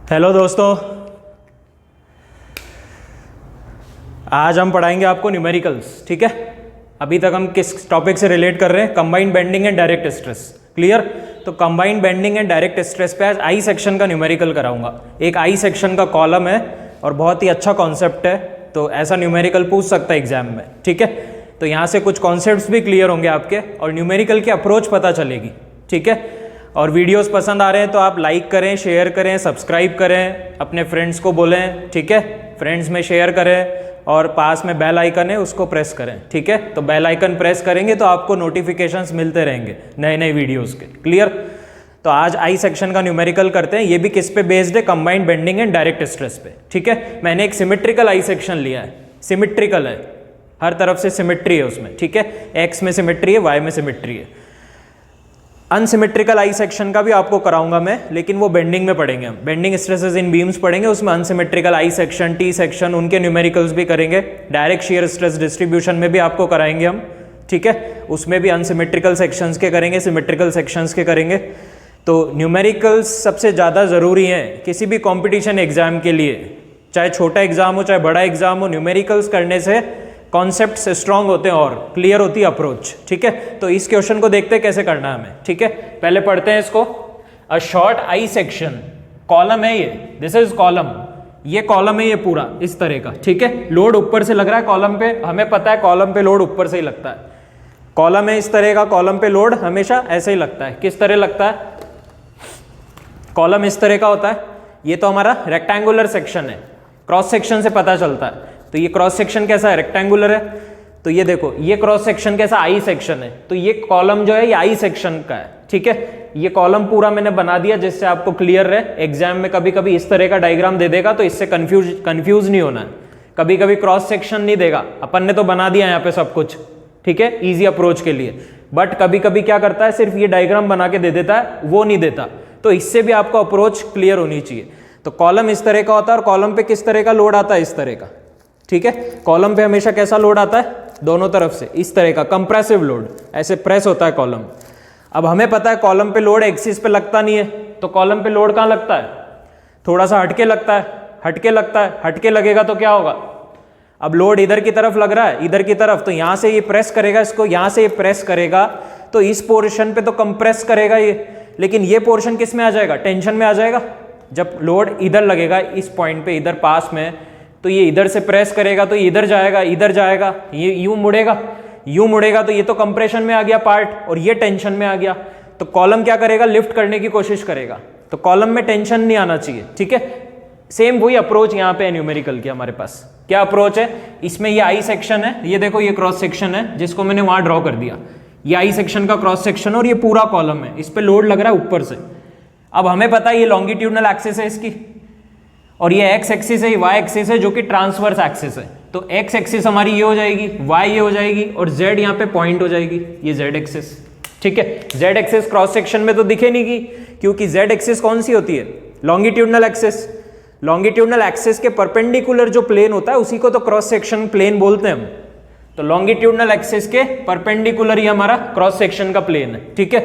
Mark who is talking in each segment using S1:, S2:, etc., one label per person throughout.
S1: Hello दोस्तों, आज हम पढ़ाएंगे आपको न्यूमेरिकल्स। ठीक है, अभी तक हम किस टॉपिक से रिलेट कर रहे हैं? Combined bending and direct stress. Clear? तो combined bending and direct stress पे आज आई सेक्शन का न्यूमेरिकल कराऊंगा। एक आई सेक्शन का कॉलम है और बहुत ही अच्छा कॉन्सेप्ट है, तो ऐसा न्यूमेरिकल पूछ सकता है एग्जाम में। ठीक है, तो यहाँ से कुछ कॉन्सेप्ट्स भी क्लियर होंगे आपके और न्यूमेरिकल की अप्रोच पता चलेगी। ठीक है, और वीडियोस पसंद आ रहे हैं तो आप लाइक करें, शेयर करें, सब्सक्राइब करें, अपने फ्रेंड्स को बोलें। ठीक है, फ्रेंड्स में शेयर करें और पास में बेल आइकन है उसको प्रेस करें। ठीक है, तो बेल आइकन प्रेस करेंगे तो आपको नोटिफिकेशंस मिलते रहेंगे नए नए वीडियोस के। क्लियर? तो आज आई सेक्शन का न्यूमेरिकल करते हैं। ये भी किस पे बेस्ड है? Combined bending and direct stress पे। ठीक है, मैंने एक सिमेट्रिकल आई सेक्शन लिया है। सिमेट्रिकल है, हर तरफ से सिमेट्री है उसमें। ठीक है, एक्स में सिमेट्री है, वाई में सिमेट्री है। अनसिमेट्रिकल आई सेक्शन का भी आपको कराऊंगा मैं, लेकिन वो बेंडिंग में पढ़ेंगे हम। बेंडिंग स्ट्रेसेस इन बीम्स पढ़ेंगे, उसमें unsymmetrical I section, T section, उनके न्यूमेरिकल्स भी करेंगे। डायरेक्ट शियर स्ट्रेस डिस्ट्रीब्यूशन में भी आपको कराएंगे हम। ठीक है, उसमें भी अनसिमेट्रिकल सेक्शंस के करेंगे, सिमेट्रिकल सेक्शंस के करेंगे। तो न्यूमेरिकल्स सबसे ज़्यादा ज़रूरी हैं किसी भी कॉम्पिटिशन एग्जाम के लिए, चाहे छोटा एग्जाम हो चाहे बड़ा एग्जाम हो। न्यूमेरिकल्स करने से कॉन्सेप्ट्स स्ट्रांग होते हैं और क्लियर होती है अप्रोच। ठीक है, तो इस क्वेश्चन को देखते हैं कैसे करना है हमें। ठीक है, पहले पढ़ते हैं इसको। A short I section, column है ये, दिस इज कॉलम, ये कॉलम है ये पूरा इस तरह का। ठीक है, लोड ऊपर से लग रहा है कॉलम पे, हमें पता है कॉलम पे लोड ऊपर से ही लगता है। कॉलम है इस तरह का, कॉलम पे लोड हमेशा ऐसे ही लगता है। किस तरह लगता है? कॉलम इस तरह का होता है। ये तो हमारा रेक्टेंगुलर सेक्शन है, क्रॉस सेक्शन से पता चलता है। तो ये क्रॉस सेक्शन कैसा है? रेक्टेंगुलर है। तो ये देखो, ये क्रॉस सेक्शन कैसा? आई सेक्शन है। तो ये कॉलम जो है ये आई सेक्शन का है। ठीक है, ये कॉलम पूरा मैंने बना दिया जिससे आपको क्लियर रहे। एग्जाम में कभी कभी इस तरह का डायग्राम दे देगा तो इससे कंफ्यूज नहीं होना है। कभी कभी क्रॉस सेक्शन नहीं देगा, अपन ने तो बना दिया यहाँ पे सब कुछ। ठीक है, ईजी अप्रोच के लिए। बट कभी कभी क्या करता है, सिर्फ ये डायग्राम बना के दे देता है, वो नहीं देता। तो इससे भी आपको अप्रोच क्लियर होनी चाहिए। तो कॉलम इस तरह का होता है और कॉलम पे किस तरह का लोड आता है? इस तरह का। ठीक है, कॉलम पे हमेशा कैसा लोड आता है? दोनों तरफ से इस तरह का कंप्रेसिव लोड, ऐसे प्रेस होता है कॉलम। अब हमें पता है कॉलम पे लोड एक्सिस पे लगता नहीं है, तो कॉलम पे लोड कहाँ लगता है? थोड़ा सा हटके लगता है, हटके लगता है। हटके लगेगा तो क्या होगा? अब लोड इधर की तरफ लग रहा है, इधर की तरफ, तो यहां से ये प्रेस करेगा इसको, यहां से ये प्रेस करेगा तो इस पोर्शन पे तो कंप्रेस करेगा ये, लेकिन ये पोर्शन किस में आ जाएगा? टेंशन में आ जाएगा। जब लोड इधर लगेगा इस पॉइंट पे, इधर पास में, तो ये इधर से प्रेस करेगा तो ये इधर जाएगा, इधर जाएगा, ये यूं मुड़ेगा, यूं मुड़ेगा, तो ये तो कंप्रेशन में आ गया पार्ट और ये टेंशन में आ गया। तो कॉलम क्या करेगा? लिफ्ट करने की कोशिश करेगा। तो कॉलम में टेंशन नहीं आना चाहिए। ठीक है, सेम वही अप्रोच यहाँ पे है न्यूमेरिकल की हमारे पास। क्या अप्रोच है? इसमें ये आई सेक्शन है, ये देखो ये क्रॉस सेक्शन है जिसको मैंने वहां ड्रॉ कर दिया। ये आई सेक्शन का क्रॉस सेक्शन और ये पूरा कॉलम है, इस पे लोड लग रहा है ऊपर से। अब हमें पता है ये लॉन्गिट्यूडनल एक्सिस है इसकी, और ये एक्स एक्सिस है, ये वाई एक्सिस है जो कि ट्रांसवर्स एक्सिस है। तो एक्स एक्सिस हमारी ये हो जाएगी, वाई ये हो जाएगी और जेड यहाँ पे पॉइंट हो जाएगी, ये जेड एक्सिस। ठीक है, जेड एक्सिस क्रॉस सेक्शन में तो दिखे नहीं की, क्योंकि जेड एक्सिस कौन सी होती है? Longitudinal axis. लॉन्गिट्यूडनल एक्सिस के परपेंडिकुलर जो प्लेन होता है उसी को तो क्रॉस सेक्शन प्लेन बोलते हैं हम। तो लॉन्गिट्यूडनल एक्सिस के परपेंडिकुलर ही हमारा क्रॉस सेक्शन का प्लेन है। ठीक है,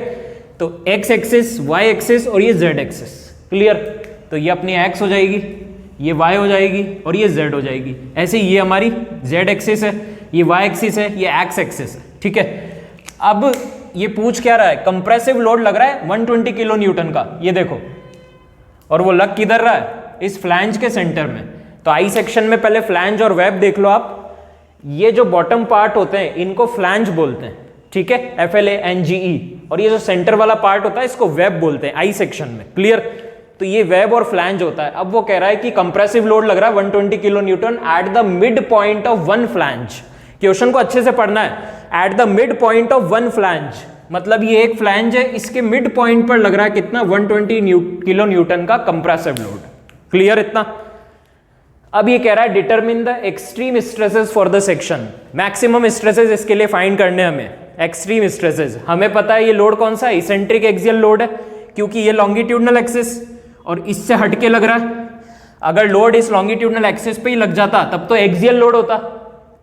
S1: तो एक्स एक्सिस, वाई एक्सिस और ये जेड एक्सिस। क्लियर? तो ये अपनी एक्स हो जाएगी, ये y हो जाएगी और ये z हो जाएगी। ऐसे ये हमारी z एक्सिस है, ये y एक्सिस है, ये x एक्सिस है। ठीक है, अब ये पूछ क्या रहा है? कंप्रेसिव लोड लग रहा है 120 किलो न्यूटन का, ये देखो, और वो लग किधर रहा है? इस फ्लैंज के सेंटर में। तो आई सेक्शन में पहले फ्लैंज और वेब देख लो आप। ये जो बॉटम पार्ट होते हैं इनको फ्लैंज बोलते हैं। ठीक है, FLANGE, और ये जो सेंटर वाला पार्ट होता है इसको वेब बोलते हैं आई सेक्शन में। क्लियर? तो ये वेब और फ्लैंज होता है। अब वो कह रहा है कि कंप्रेसिव लोड लग रहा है 120 kilo Newton at the mid point of one flange. Question को अच्छे से पढ़ना है। At the mid point of one flange, मतलब ये एक फ्लैंज है, इसके मिड पॉइंट पर लग रहा है कितना? 120 किलो न्यूटन का कंप्रेसिव लोड। क्लियर इतना? अब ये कह रहा है determine the extreme stresses for the section. Maximum stresses इसके लिए फाइंड करने हमें। एक्सट्रीम स्ट्रेसेस हमें पता है ये लोड कौन सा है? इसेंट्रिक एक्सियल लोड है, क्योंकि ये लॉन्गिट्यूडनल एक्सिस और इससे हटके लग रहा है। अगर लोड इस लॉन्गिट्यूडनल एक्सिस पे ही लग जाता तब तो एक्सियल लोड होता,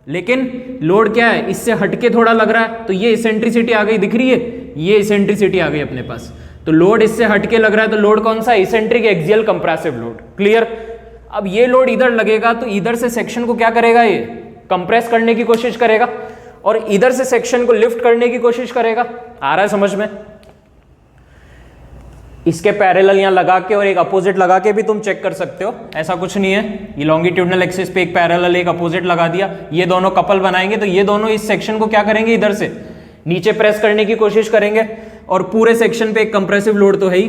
S1: लेकिन लोड क्या है? इससे हटके थोड़ा लग रहा है, तो ये इसेंट्रिसिटी आ गई, दिख रही है? ये इसेंट्रिसिटी आ गई अपने पास। तो लोड इससे हटके लग रहा है, तो लोड कौन सा? Eccentric axial compressive load. Clear? अब ये लोड इधर लगेगा तो इधर से सेक्शन को क्या करेगा? ये कंप्रेस करने की कोशिश करेगा और इधर से सेक्शन को लिफ्ट करने की कोशिश करेगा। आ रहा है समझ में? इसके पैरेलल यहां लगा के और एक अपोजिट लगा के भी तुम चेक कर सकते हो, ऐसा कुछ नहीं है। ये लॉन्गिट्यूडनल एक्सिस पे एक पैरेलल एक अपोजिट लगा दिया, ये दोनों कपल बनाएंगे तो ये दोनों इस सेक्शन को क्या करेंगे? इधर से नीचे प्रेस करने की कोशिश करेंगे और पूरे सेक्शन पे एक कंप्रेसिव लोड तो है ही,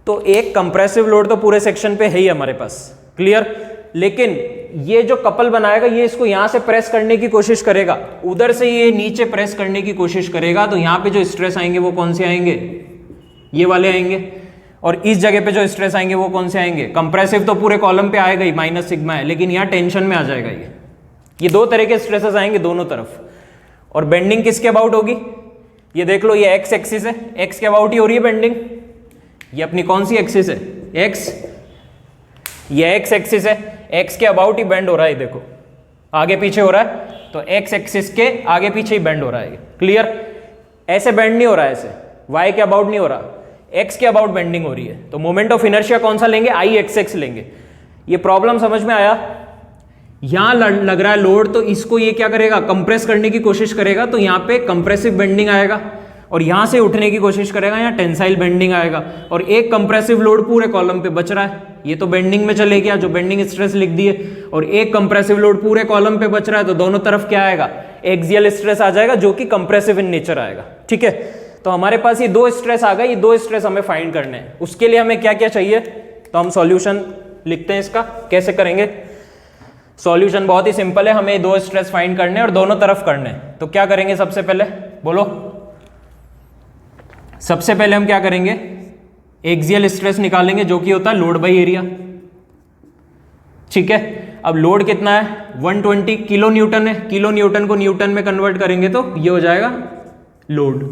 S1: तो एक कंप्रेसिव लोड तो पूरे सेक्शन पे है ही हमारे पास। क्लियर? लेकिन ये जो कपल बनाएगा ये इसको यहां से प्रेस करने की कोशिश करेगा, उधर से ये नीचे प्रेस करने की कोशिश करेगा, तो यहां पे जो स्ट्रेस आएंगे वो कौन से आएंगे? ये वाले आएंगे। और इस जगह पे जो स्ट्रेस आएंगे वो कौन से आएंगे? कंप्रेसिव तो पूरे कॉलम पे आएगा ही, माइनस सिग्मा है, लेकिन यहाँ टेंशन में आ जाएगा ये दो तरह के स्ट्रेसेस आएंगे दोनों तरफ। और बेंडिंग किसके अबाउट होगी? ये देख लो, ये एक्स एक्सिस है, एक्स के अबाउट ही हो रही है बेंडिंग। ये अपनी कौन सी एक्सिस है? एक्स। ये एक्स एक्सिस है, एक्स के अबाउट ही बेंड हो रहा है, देखो आगे पीछे हो रहा है, तो एक्स एक्सिस के आगे पीछे ही बेंड हो रहा है। क्लियर? ऐसे बेंड नहीं हो रहा है, ऐसे वाई के अबाउट नहीं हो रहा, एक्स के अबाउट बेंडिंग हो रही है। तो मोमेंट ऑफ इनर्शिया कौन सा लेंगे? आई एक्स एक्स लेंगे। ये प्रॉब्लम समझ में आया? यहां लग रहा है लोड, तो इसको ये क्या करेगा? कंप्रेस करने की कोशिश करेगा, तो यहाँ पे कंप्रेसिव बेंडिंग आएगा, और यहां से उठने की कोशिश करेगा, यहाँ टेंसाइल बेंडिंग आएगा, और एक कंप्रेसिव लोड पूरे कॉलम पे बच रहा है, ये तो बेंडिंग में चले गया, जो बेंडिंग स्ट्रेस लिख दिए, और एक कंप्रेसिव लोड पूरे कॉलम पे बच रहा है, तो दोनों तरफ क्या आएगा? एक्सियल स्ट्रेस आ जाएगा, जो कि कंप्रेसिव इन नेचर आएगा। ठीक है, तो हमारे पास ये दो स्ट्रेस आ गए, ये दो स्ट्रेस हमें फाइंड करने हैं। उसके लिए हमें क्या क्या चाहिए? तो हम सॉल्यूशन लिखते हैं इसका। कैसे करेंगे सॉल्यूशन? बहुत ही सिंपल है, हमें दो स्ट्रेस फाइंड करने हैं और दोनों तरफ करने हैं। तो क्या करेंगे सबसे पहले? बोलो। सबसे पहले हम क्या करेंगे? एक्सियल स्ट्रेस निकालेंगे, जो कि होता है लोड बाई एरिया। ठीक है, अब लोड कितना है? 120 किलो न्यूटन है। किलो न्यूटन को न्यूटन में कन्वर्ट करेंगे तो ये हो जाएगा लोड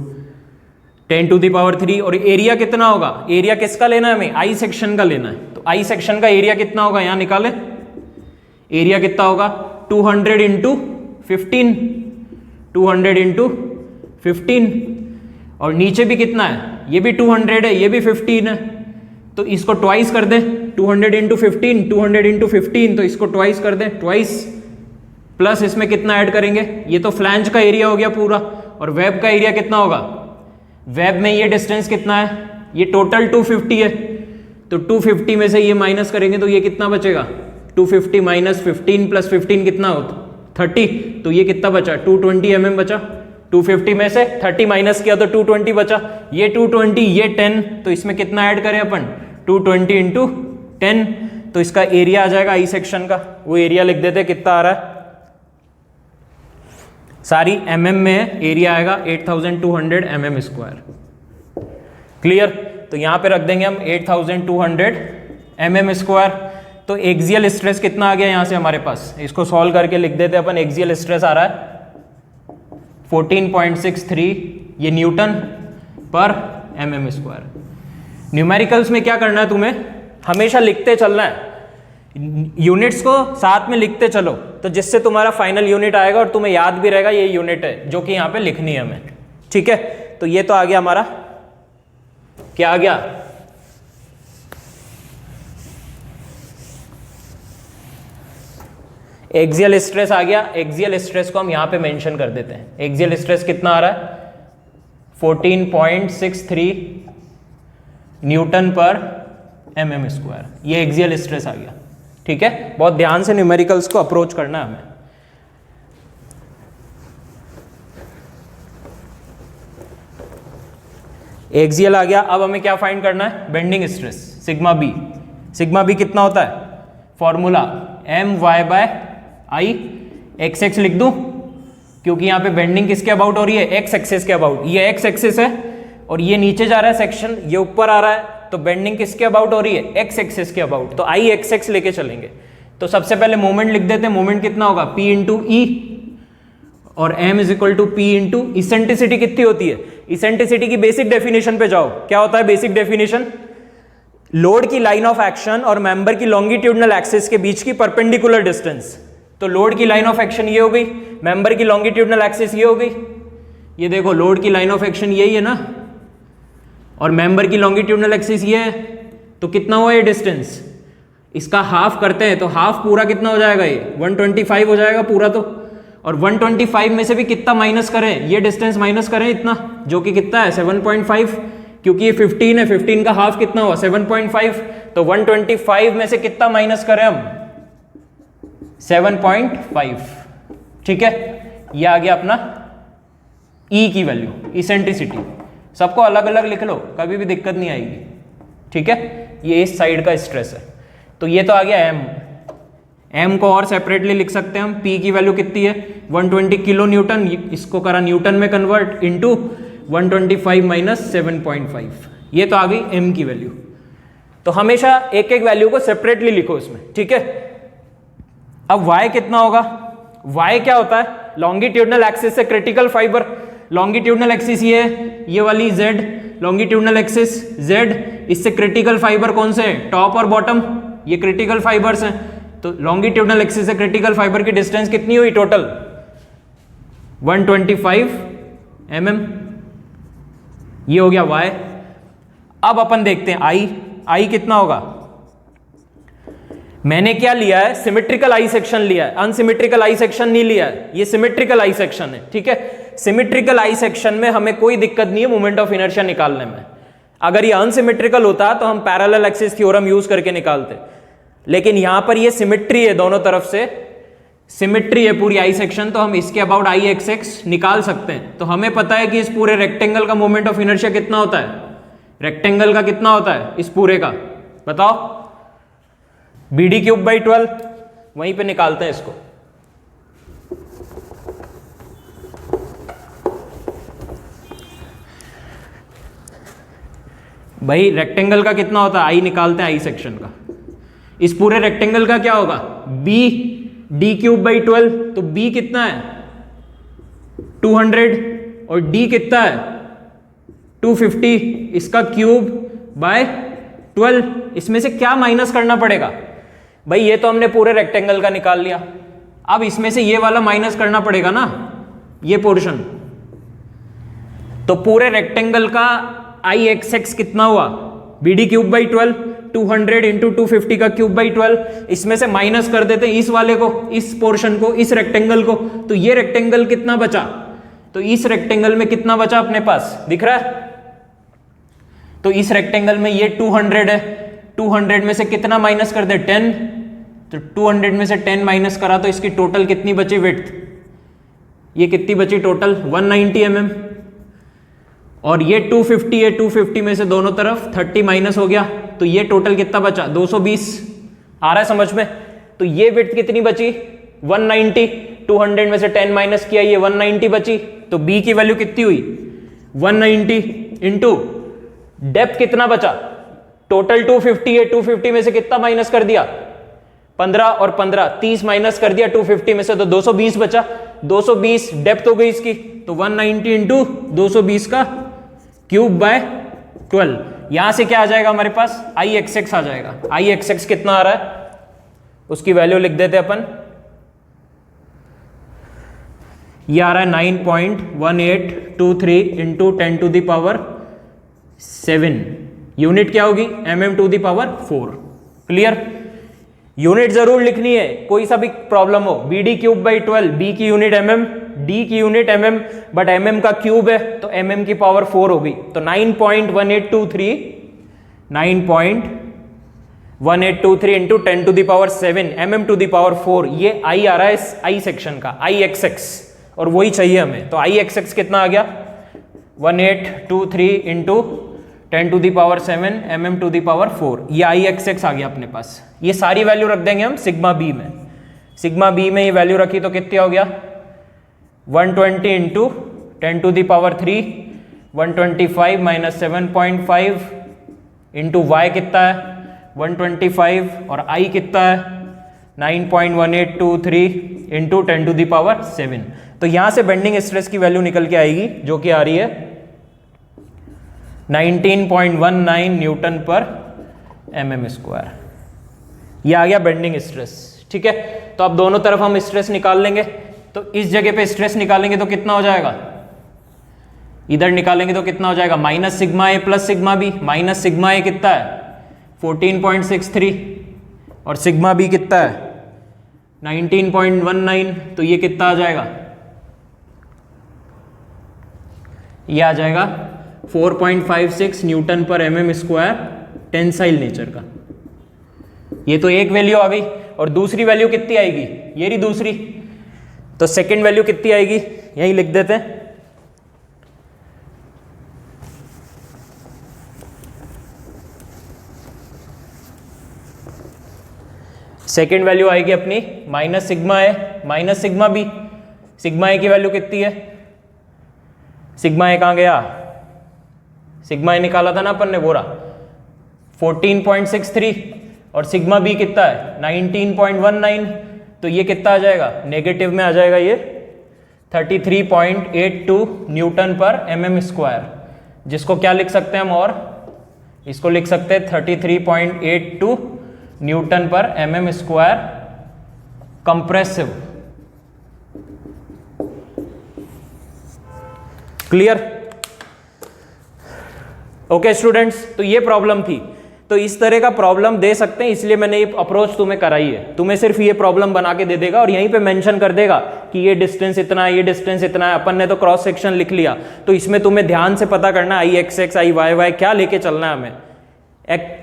S1: 10⁻³ और एरिया कितना होगा? एरिया किसका लेना है हमें? आई सेक्शन का लेना है। तो आई सेक्शन का एरिया कितना होगा? यहां निकाले, एरिया कितना होगा? 200 इंटू 15, 200 इंटू 15, और नीचे भी कितना है? ये भी 200 है, ये भी 15 है, तो इसको ट्वाइस कर दें। 200 इंटू 15, 200 इंटू 15, तो इसको ट्वाइस कर दें, ट्वाइस, प्लस इसमें कितना ऐड करेंगे? ये तो फ्लैंज का एरिया हो गया पूरा, और वेब का एरिया कितना होगा? वेब में ये डिस्टेंस कितना है? ये टोटल 250 है, तो 250 में से ये माइनस करेंगे तो ये कितना बचेगा? 250 माइनस 15 प्लस 15 कितना होता? 30, तो ये कितना बचा? 220 mm बचा। 250 में से 30 माइनस किया तो 220 बचा। ये 220, ये 10, तो इसमें कितना ऐड करें अपन? 220 इंटू 10, तो इसका एरिया आ जाएगा आई सेक्शन का। वो एरिया लिख देते, कितना आ रहा है? सारी mm में है, एरिया आएगा 8200 mm²। क्लियर? तो यहां पे रख देंगे हम 8200 mm²। तो एक्सियल स्ट्रेस कितना आ गया यहां से हमारे पास? इसको सॉल्व करके लिख देते अपन। एक्सियल स्ट्रेस आ रहा है 14.63, ये न्यूटन पर mm²। न्यूमेरिकल्स में क्या करना है तुम्हें? हमेशा लिखते चलना है, यूनिट्स को साथ में लिखते चलो, तो जिससे तुम्हारा फाइनल यूनिट आएगा और तुम्हें याद भी रहेगा ये यूनिट है जो कि यहां पे लिखनी है हमें। ठीक है, तो ये तो आ गया हमारा, क्या आ गया? एक्सियल स्ट्रेस आ गया। एक्सियल स्ट्रेस को हम यहां पे मेंशन कर देते हैं। एक्सियल स्ट्रेस कितना आ रहा है? 14.63 न्यूटन पर mm²। ये एक्सियल स्ट्रेस आ गया। ठीक है, बहुत ध्यान से न्यूमेरिकल्स को अप्रोच करना है हमें। एक्सियल आ गया। अब हमें क्या फाइंड करना है? Bending stress, sigma B. Sigma B कितना होता है? Formula my/i। एक्स एक्स लिख दूं क्योंकि यहां पे बेंडिंग किसके अबाउट हो रही है? एक्स एक्सिस के अबाउट। ये एक्स एक्सिस है और ये नीचे जा रहा है सेक्शन, ये ऊपर आ रहा है, तो बेंडिंग किसके अबाउट हो रही है? एक्स एक्सिस के अबाउट। तो आई एक्स एक्स लेके चलेंगे। तो सबसे पहले मोमेंट लिख देते हैं। मोमेंट कितना होगा? P इंटू ई, और m is equal to P into eccentricity कितनी होती है? इसेंट्रिसिटी की बेसिक डेफिनेशन पे जाओ। क्या होता है बेसिक डेफिनेशन? लोड की लाइन ऑफ एक्शन और मेंबर की लॉन्गिट्यूडनल एक्सिस के बीच की परपेंडिकुलर डिस्टेंस। तो लोड की लाइन ऑफ एक्शन ये हो गई, मेंबर की लॉन्गिट्यूडनल एक्सिस ये हो गई। ये देखो लोड की लाइन ऑफ एक्शन यही है ना, और मेंबर की लॉन्गिट्यूडनल एक्सिस ये है, तो कितना हुआ ये डिस्टेंस, इसका हाफ करते हैं तो हाफ पूरा कितना हो जाएगा, ये 125 हो जाएगा पूरा। तो और 125 में से भी कितना माइनस करें, ये डिस्टेंस माइनस करें इतना, जो कि कितना है 7.5, क्योंकि ये 15 है, 15 का हाफ कितना हुआ 7.5, तो 125 में से कितना माइनस करें हम 7.5, ठीक है। ये आ गया अपना E की वैल्यू, इसेंट्रिसिटी। सबको अलग अलग लिख लो, कभी भी दिक्कत नहीं आएगी, ठीक है। ये इस साइड का स्ट्रेस है। तो ये तो आ गया M को और सेपरेटली लिख सकते हैं हम, P की वैल्यू कितनी है 120 किलो न्यूटन, इसको करा न्यूटन में कन्वर्ट, इनटू 125 माइनस 7.5, ये तो आ गई M की वैल्यू। तो हमेशा एक एक वैल्यू को सेपरेटली लिखो इसमें, ठीक है। अब Y कितना होगा, Y क्या होता है, लॉन्गिट्यूडनल एक्सिस से क्रिटिकल फाइबर, लॉन्गिट्यूडनल एक्सिस ये वाली Z, लॉन्गिट्यूडनल एक्सिस Z, इससे क्रिटिकल फाइबर कौन से हैं, टॉप और बॉटम, ये क्रिटिकल फाइबर्स हैं। तो लॉन्गिट्यूडनल एक्सिस से क्रिटिकल फाइबर की डिस्टेंस कितनी हुई टोटल 125 mm, ये हो गया Y। अब अपन देखते हैं I कितना होगा। मैंने क्या लिया है, सिमेट्रिकल आई सेक्शन लिया है, अनसिमेट्रिकल आई सेक्शन नहीं लिया है, ये सिमेट्रिकल आई सेक्शन है, ठीक है। सिमेट्रिकल आई सेक्शन में हमें कोई दिक्कत नहीं है मोमेंट ऑफ इनर्शिया निकालने में। अगर ये अनसिमेट्रिकल होता तो हम पैरेलल एक्सिस थ्योरम यूज करके निकालते, लेकिन यहां पर ये सिमेट्री है, दोनों तरफ से सिमेट्री है पूरी आई सेक्शन, तो हम इसके अबाउट आई एक्स एक्स निकाल सकते हैं। तो हमें पता है कि इस पूरे रेक्टेंगल का मोमेंट ऑफ इनर्शिया कितना होता है, रेक्टेंगल का कितना होता है इस पूरे का, बताओ, BD³/12, वहीं पे निकालते हैं इसको। भाई रेक्टेंगल का कितना होता है, आई निकालते हैं आई सेक्शन का, इस पूरे रेक्टेंगल का क्या होगा BD³/12, तो B कितना है 200 और D कितना है 250, इसका क्यूब बाय 12, इसमें से क्या माइनस करना पड़ेगा भाई, ये तो हमने पूरे रेक्टेंगल का निकाल लिया, अब इसमें से ये वाला माइनस करना पड़ेगा ना, ये पोर्शन। तो पूरे रेक्टेंगल का आई एक्स एक्स कितना हुआ BD³/12, 200 इंटू 250 का क्यूब/12, इसमें से माइनस कर देते हैं इस वाले को, इस पोर्शन को, इस रेक्टेंगल को, तो ये रेक्टेंगल कितना बचा, तो इस रेक्टेंगल में कितना बचा अपने पास दिख रहा है। तो इस रेक्टेंगल में ये 200 है, 200 में से कितना माइनस कर दे 10, तो 200 में से 10 माइनस करा तो इसकी टोटल कितनी बची विड्थ, ये कितनी बची टोटल 190 mm, और ये 250 है, 250 में से दोनों तरफ 30 माइनस हो गया, तो ये टोटल कितना बचा 220, आ रहा है समझ में। तो ये विड्थ कितनी बची 190, 200 में से 10 माइनस किया, ये 190 बची, तो B की वैल्यू कितनी हुई 190 इंटू डेप्थ कितना बचा, टोटल 250 है, 250 में से कितना माइनस कर दिया 15 और 15 30 माइनस कर दिया 250 में से, तो 220 बचा, 220 डेप्थ हो गई इसकी, तो 190 इंटू 220 का क्यूब बाय 12, यहां से क्या आ जाएगा हमारे पास आई एक्स एक्स आ जाएगा। आई एक्स एक्स कितना आ रहा है उसकी वैल्यू लिख देते अपन, ये आ रहा है 9.1823 इंटू 10⁻⁷, यूनिट क्या होगी mm⁴। क्लियर, यूनिट जरूर लिखनी है, कोई सा भी प्रॉब्लम हो, BD³/12, B की यूनिट mm, D की यूनिट mm, बट mm का क्यूब है तो mm की पावर 4 होगी, तो 9.1823 इंटू 10⁻⁷ mm⁴, ये आई आ रहा है इस आई सेक्शन का, आई एक्स एक्स, और वही चाहिए हमें। तो आई एक्स एक्स कितना आ गया 1823 इंटू 10⁻⁷ mm⁴, ये आई एक्स एक्स आ गया अपने पास। ये सारी वैल्यू रख देंगे हम सिग्मा बी में, सिग्मा बी में ये वैल्यू रखी तो कितना हो गया 120 इंटू 10⁻⁵, 125 माइनस 7.5 इंटू वाई कितना है 125 और आई कितना है 9.1823 इंटू 10⁻⁷। तो यहां से बेंडिंग स्ट्रेस की वैल्यू निकल के आएगी जो कि आ रही है 19.19 न्यूटन पर mm²। ये आ गया बेंडिंग स्ट्रेस, ठीक है। तो अब दोनों तरफ हम स्ट्रेस निकाल लेंगे, तो इस जगह पे स्ट्रेस निकालेंगे तो कितना हो जाएगा, इधर निकालेंगे तो कितना हो जाएगा minus sigma A plus sigma B. Minus sigma A कितना है 14.63 और सिग्मा बी कितना है 19.19, तो ये कितना आ जाएगा, ये आ जाएगा 4.56 न्यूटन पर mm स्क्वायर टेंसाइल नेचर का। ये तो एक वैल्यू आ गई, और दूसरी वैल्यू कितनी आएगी, ये रही दूसरी। तो सेकंड वैल्यू कितनी आएगी यहीं लिख देते हैं। सेकेंड वैल्यू आएगी अपनी माइनस सिग्मा ए माइनस सिग्मा बी। सिग्मा ए की वैल्यू कितनी है, सिग्मा ए कहाँ गया, सिग्मा ए निकाला था ना अपन ने, वो रहा 14.63 और सिग्मा बी कितना है 19.19, तो ये कितना आ जाएगा, नेगेटिव में आ जाएगा ये 33.82 न्यूटन पर mm स्क्वायर, जिसको क्या लिख सकते हैं हम, और इसको लिख सकते हैं 33.82 न्यूटन पर mm square compressive. Clear? Okay students, तो ये प्रॉब्लम थी। तो इस तरह का प्रॉब्लम दे सकते हैं, इसलिए मैंने ये अप्रोच तुम्हें कराई है। तुम्हें सिर्फ ये प्रॉब्लम बना के दे देगा और यहीं पे मेंशन कर देगा कि ये डिस्टेंस इतना है, ये डिस्टेंस इतना है। अपन ने तो क्रॉस सेक्शन लिख लिया, तो इसमें तुम्हें ध्यान से पता करना आई एक्स एक्स आई वाई वाई क्या लेके चलना है हमें।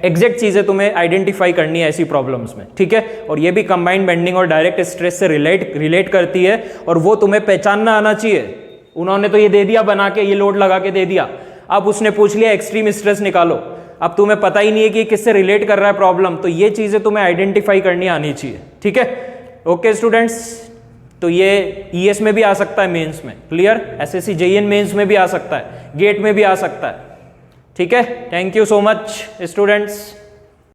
S1: एग्जैक्ट चीजें तुम्हें आइडेंटिफाई करनी है ऐसी प्रॉब्लम्स में, ठीक है। और ये भी कंबाइंड बेंडिंग और डायरेक्ट स्ट्रेस से रिलेट करती है, और वो तुम्हें पहचानना आना चाहिए। उन्होंने तो ये दे दिया बना के, ये लोड लगा के दे दिया, अब उसने पूछ लिया एक्सट्रीम स्ट्रेस निकालो, अब तुम्हें पता ही नहीं है कि किससे रिलेट कर रहा है प्रॉब्लम, तो ये चीजें तुम्हें आइडेंटिफाई करनी आनी चाहिए, ठीक है। ओके स्टूडेंट्स, तो ये ईएस में भी आ सकता है, मेंस में, क्लियर, एसएससी जेईएन मेंस में भी आ सकता है, गेट में भी आ सकता है, ठीक है। Thank you so much students.